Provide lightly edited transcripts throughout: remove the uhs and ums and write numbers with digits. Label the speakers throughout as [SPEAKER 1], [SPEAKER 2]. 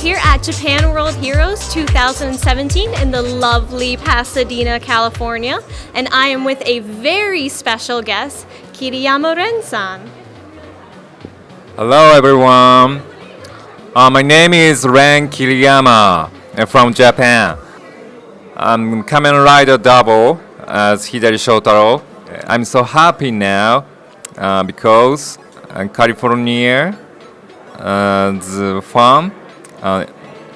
[SPEAKER 1] here at Japan World Heroes 2017 in the lovely Pasadena, California, and I am with a very special guest, Kiriyama Ren-san.
[SPEAKER 2] Hello everyone. My name is Ren Kiriyama from Japan. I'm Kamen Rider Double as Hidari Shotaro. I'm so happy now because California the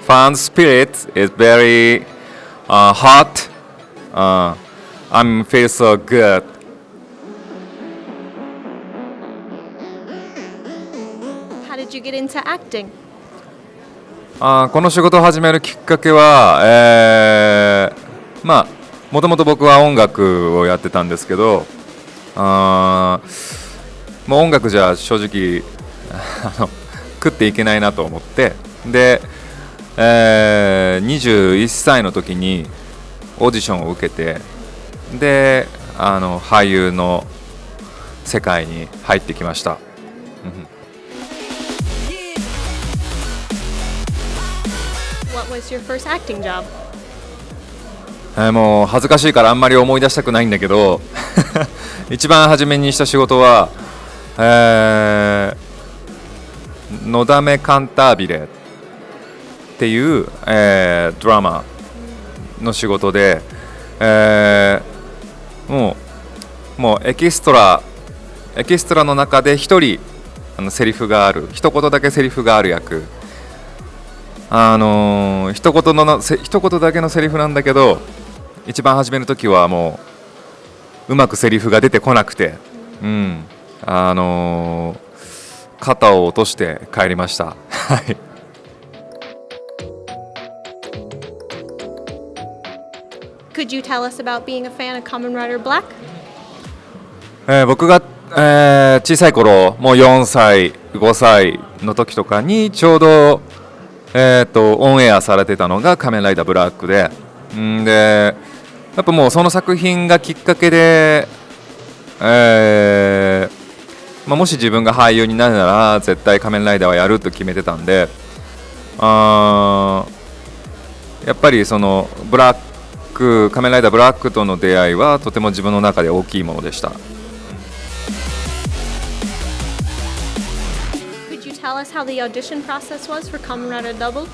[SPEAKER 2] fan spirit is very hot. I'm feel so good.
[SPEAKER 1] How did you get into acting?
[SPEAKER 2] この仕事を始めるきっかけは、もともと僕は音楽をやってたんですけど、もう音楽じゃ正直食っていけないなと思って、で、21歳の時にオーディションを受けて、で、俳優の世界に入ってきました。
[SPEAKER 1] What was your first acting job?
[SPEAKER 2] もう恥ずかしいからあんまり思い出したくないんだけど一番初めにした仕事は、のだめカンタービレっていう、ドラマの仕事で、もうエキストラの中で一人セリフがある、一言だけセリフがある役、一言だけのセリフなんだけど、一番始めるときはもううまくセリフが出てこなくて、肩を落として帰りました。はい。
[SPEAKER 1] Could you tell us about being a fan of Kamen Rider Black?
[SPEAKER 2] 僕が、小さい頃、もう4歳、5歳の時とかにちょうど、オンエアされてたのが仮面ライダーブラックで、で、やっぱもうその作品がきっかけで、もし自分が俳優になるなら絶対仮面ライダーはやると決めてたんで、やっぱりその仮面ライダーブラックとの出会いはとても自分の中で大きいものでした。
[SPEAKER 1] Could you tell us how the audition process was for Kamen Rider Double?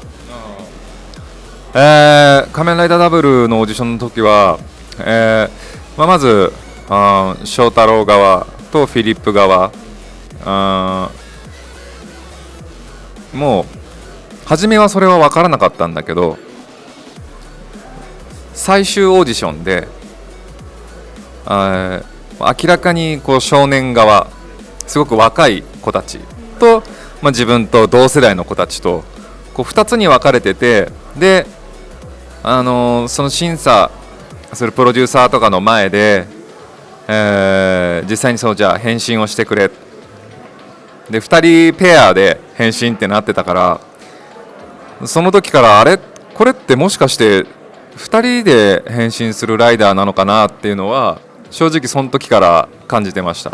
[SPEAKER 2] 仮面ライダーダブルのオーディションの時は、まず翔太郎側とフィリップ側、もう初めはそれは分からなかったんだけど、最終オーディションで明らかにこう少年側、すごく若い子たちと、自分と同世代の子たちとこう2つに分かれてて、でその審査するプロデューサーとかの前で、実際にじゃあ返信をしてくれで2人ペアで返信ってなってたから、その時からこれってもしかして2人で返信するライダーなのかなっていうのは正直その時から感じてました。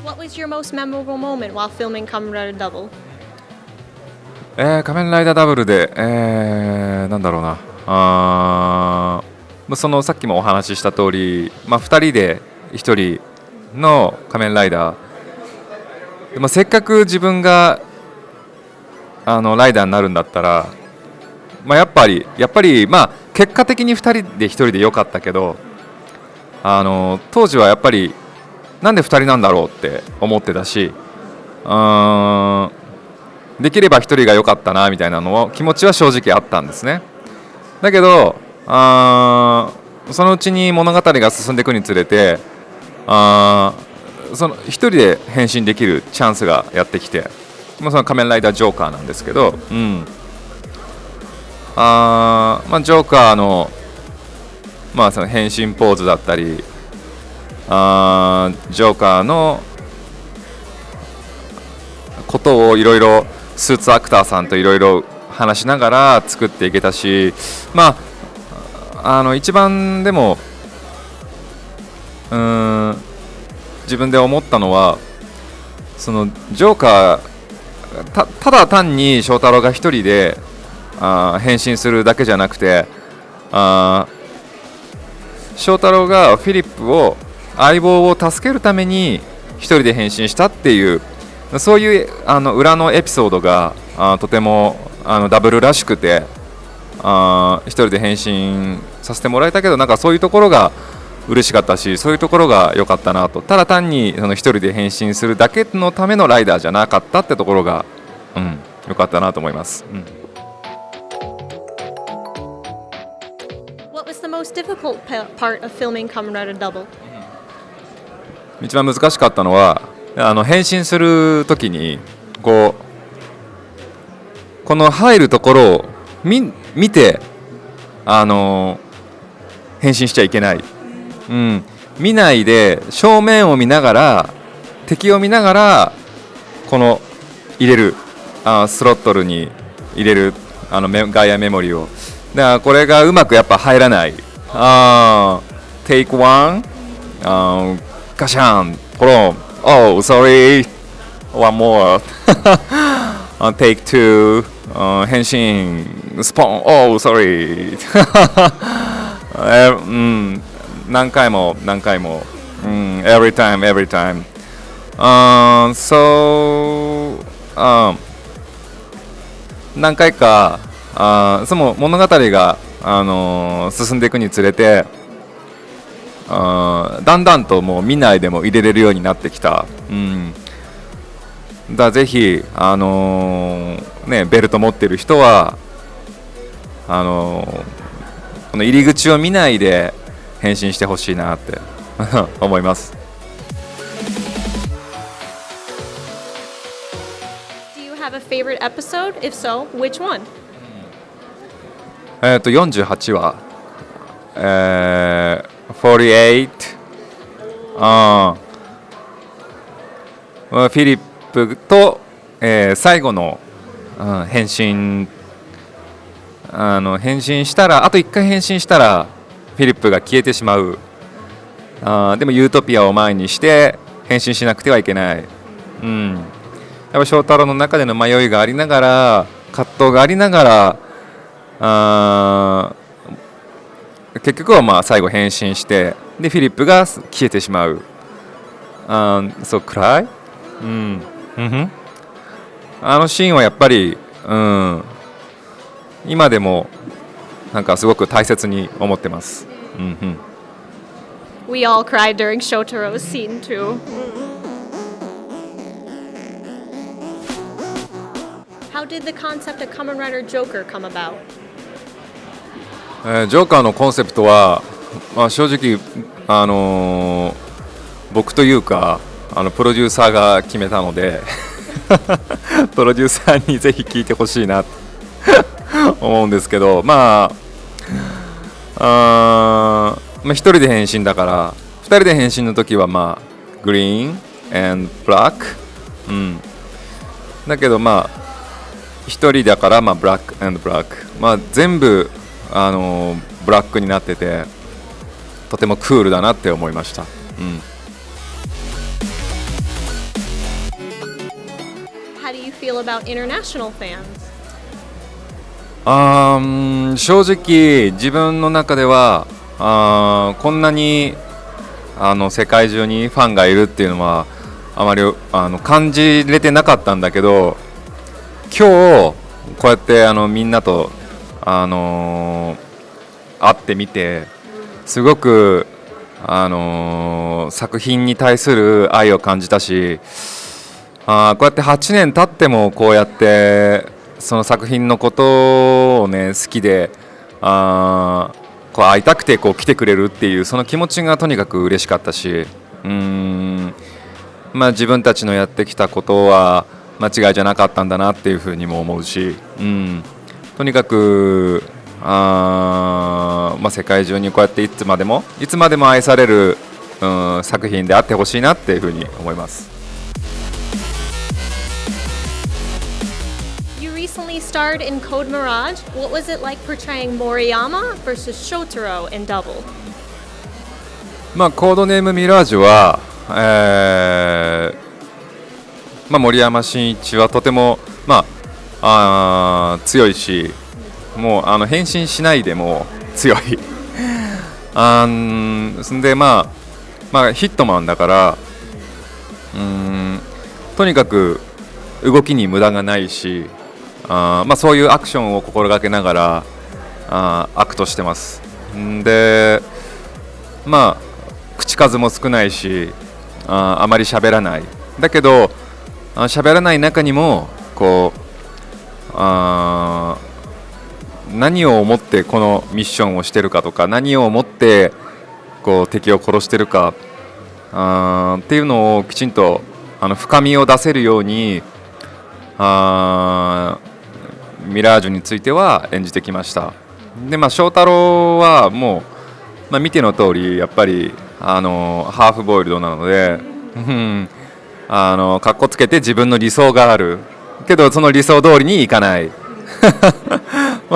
[SPEAKER 1] What was your most memorable moment while filming Kamen Rider Double?
[SPEAKER 2] 仮面ライダーダブルで、なんだろうな、そのさっきもお話しした通り、2人で1人の仮面ライダー、せっかく自分がライダーになるんだったら、やっぱり、結果的に2人で1人で良かったけど、当時はやっぱりなんで2人なんだろうって思ってたし、できれば1人が良かったなみたいなのを気持ちは正直あったんですね。だけどそのうちに物語が進んでいくにつれて、その1人で変身できるチャンスがやってきて、その仮面ライダージョーカーなんですけど、ジョーカーの、その変身ポーズだったり、ジョーカーのことをいろいろスーツアクターさんといろいろ話しながら作っていけたし、一番でも自分で思ったのは、そのジョーカーただ単に翔太郎が一人で変身するだけじゃなくて、翔太郎がフィリップを相棒を助けるために一人で変身したっていうそういう裏のエピソードがとてもダブルらしくて一人で変身させてもらえたけどなんかそういうところが嬉しかったしそういうところが良かったなとただ単に一人で変身するだけのためのライダーじゃなかったってところが、良かったなと思います。
[SPEAKER 1] What was the most difficult part of filming Kamen Rider Double?
[SPEAKER 2] 一番難しかったのは変身するときにこの入るところを見て変身しちゃいけない、見ないで正面を見ながら敵を見ながらこの入れるスロットルに入れるガイアメモリをだからこれがうまくやっぱ入らないTake one、ガシャンポロンOh sorry one more Take two、変身スポン Oh sorry 何回も、every time、何回かその物語が、進んでいくにつれてだんだんともう見ないでも入れれるようになってきた、ぜひ、ベルト持ってる人はこの入り口を見ないで変身してほしいなって思います。
[SPEAKER 1] Do you have a favorite episode? If so, which one?
[SPEAKER 2] 48話、48フィリップと、最後の、変身変身したらあと1回変身したらフィリップが消えてしまうでもユートピアを前にして変身しなくてはいけない、やっぱ翔太郎の中での迷いがありながら葛藤がありながら結局はまあ最後変身してでフィリップが消えてしまうそう暗い、シーンはやっぱり、今でもなんかすごく大切に思ってます。
[SPEAKER 1] We all cried during Shotaro's scene too. How did the concept of Kamen Rider Joker come about?
[SPEAKER 2] ジョーカーのコンセプトは、正直、僕というかプロデューサーが決めたのでプロデューサーにぜひ聞いてほしいな思うんですけど、一人で変身だから二人で変身の時はグリーン and ブラック、だけど一人だからブラック and ブラック、全部ブラックになっててとてもクールだなって思いました。
[SPEAKER 1] How do you feel about international fans?
[SPEAKER 2] 正直自分の中ではこんなに世界中にファンがいるっていうのはあまり感じれてなかったんだけど今日こうやってみんなと会ってみてすごく作品に対する愛を感じたしこうやって8年経ってもこうやってその作品のことをね好きでこう会いたくてこう来てくれるっていうその気持ちがとにかく嬉しかったし自分たちのやってきたことは間違いじゃなかったんだなっていうふうにも思うし、とにかく世界中にこうやっていつまでも愛される、作品であってほしいなっていうふうに思います。
[SPEAKER 1] You recently starred in Code Mirage. What was it like portraying Moriyama versus Shotaro in Double?
[SPEAKER 2] コードネームミラージュは、まあ、森山真一はとても、ま強いし、もう変身しないでも強いそんでまあヒットマンだからとにかく動きに無駄がないしそういうアクションを心がけながらアクトしてます。で口数も少ないしあまり喋らない。だけど喋らない中にもこう何を思ってこのミッションをしてるかとか、何を思ってこう敵を殺してるかっていうのをきちんと深みを出せるようにミラージュについては演じてきました。で翔太郎はもう、見ての通りやっぱりハーフボイルドなのでかっこつけて自分の理想があるけどその理想通りにいかない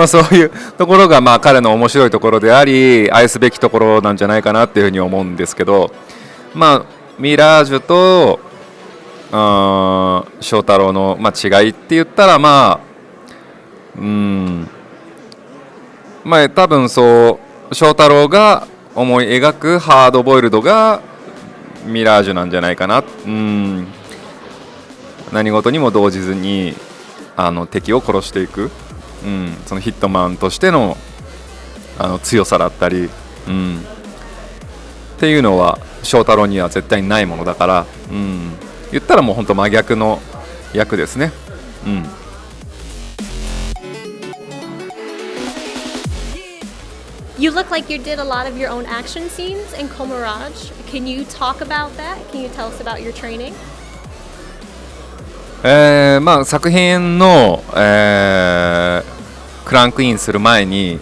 [SPEAKER 2] そういうところが彼の面白いところであり愛すべきところなんじゃないかなっていうふうに思うんですけど、ミラージュと翔太郎の、違いって言ったら多分そう翔太郎が思い描くハードボイルドがミラージュなんじゃないかな。何事にも動じずに敵を殺していく、そのヒットマンとしての強さだったり、っていうのは翔太郎には絶対にないものだから、言ったらもう本当真逆の役ですね。
[SPEAKER 1] You look like you did a lot of your own action scenes in Komaraj. Can you talk about that? Can you tell us about your training?
[SPEAKER 2] 作品の、クランクインする前に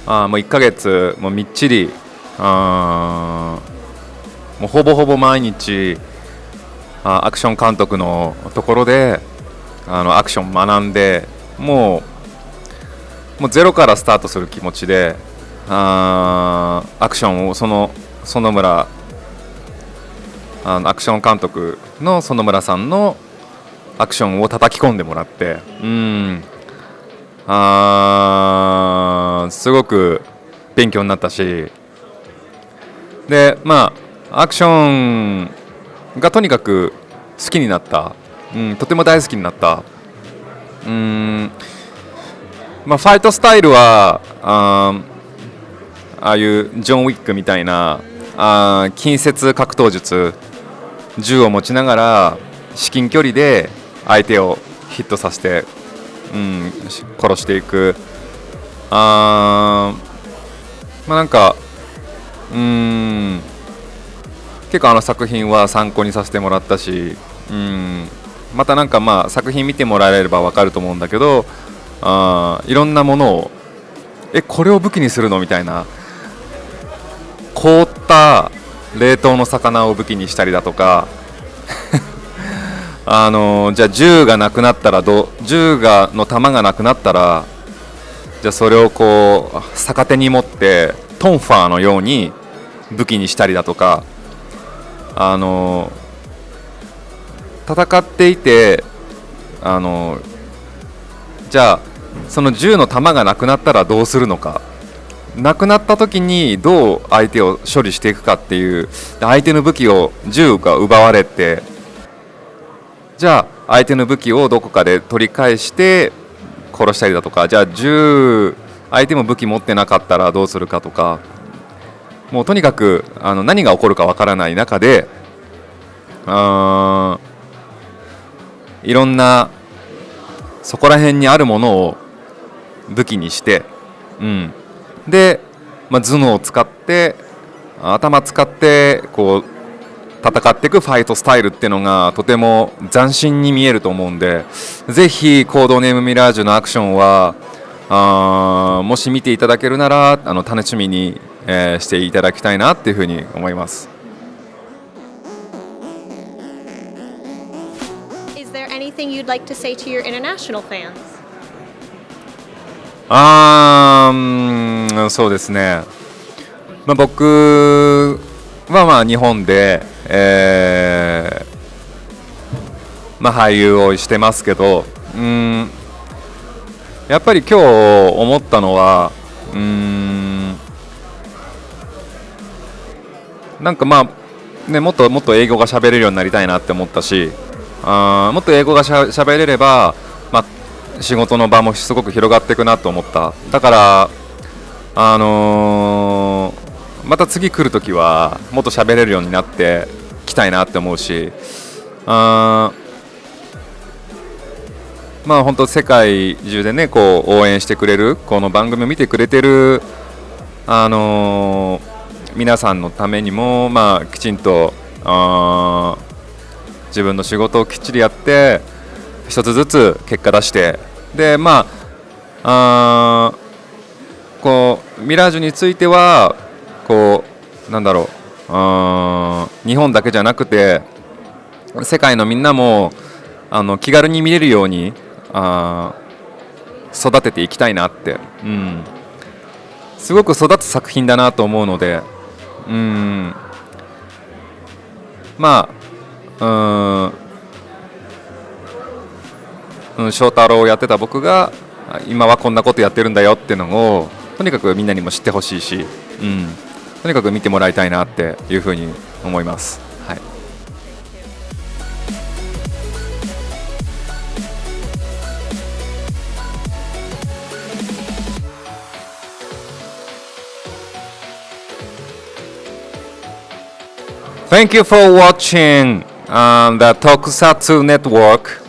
[SPEAKER 2] もう1ヶ月もうみっちりもうほぼほぼ毎日アクション監督のところでアクション学んでもうゼロからスタートする気持ちでアクションを園村アクション監督の園村さんのアクションを叩き込んでもらってすごく勉強になったし、でアクションがとにかく好きになった、とても大好きになった。ファイトスタイルはああいうジョン・ウィックみたいな近接格闘術、銃を持ちながら至近距離で相手をヒットさせて、殺していくなんか結構作品は参考にさせてもらったし、また作品見てもらえれば分かると思うんだけどいろんなものをこれを武器にするのみたいな凍った冷凍の魚を武器にしたりだとかじゃあ銃がなくなったら銃の弾がなくなったらじゃあそれをこう逆手に持ってトンファーのように武器にしたりだとか戦っていてじゃあその銃の弾がなくなったらどうするのか、なくなった時にどう相手を処理していくかっていう、相手の武器を銃が奪われてじゃあ相手の武器をどこかで取り返して殺したりだとか、じゃあ相手も武器持ってなかったらどうするかとか、もうとにかく何が起こるかわからない中でいろんなそこら辺にあるものを武器にして、で、頭脳を使って頭使ってこう戦っていくファイトスタイルっていうのがとても斬新に見えると思うんで、ぜひコードネームミラージュのアクションはもし見ていただけるなら楽しみに、していただきたいなっていうふうに思います。
[SPEAKER 1] Is there anything you'd like to say to your international fans?
[SPEAKER 2] そうですね、僕は日本で、まあ、俳優をしてますけど、やっぱり今日思ったのは、なんかまあ、ね、もっともっと英語が喋れるようになりたいなって思ったし、もっと英語が喋れれば、まあ、仕事の場もすごく広がっていくなと思った。だから、また次来るときはもっと喋れるようになってきたいなって思うし、まあ本当世界中でねこう応援してくれるこの番組を見てくれてる皆さんのためにもまあきちんと自分の仕事をきっちりやって一つずつ結果出してでまあこうミラージュについてはこうなんだろう日本だけじゃなくて世界のみんなも気軽に見れるように育てていきたいなって、すごく育つ作品だなと思うので、まあ翔太郎をやってた僕が今はこんなことやってるんだよっていうのをとにかくみんなにも知ってほしいし、とにかく見てもらいたいなっていうふうに思います。はい。Thank you for watching the Tokusatsu Network.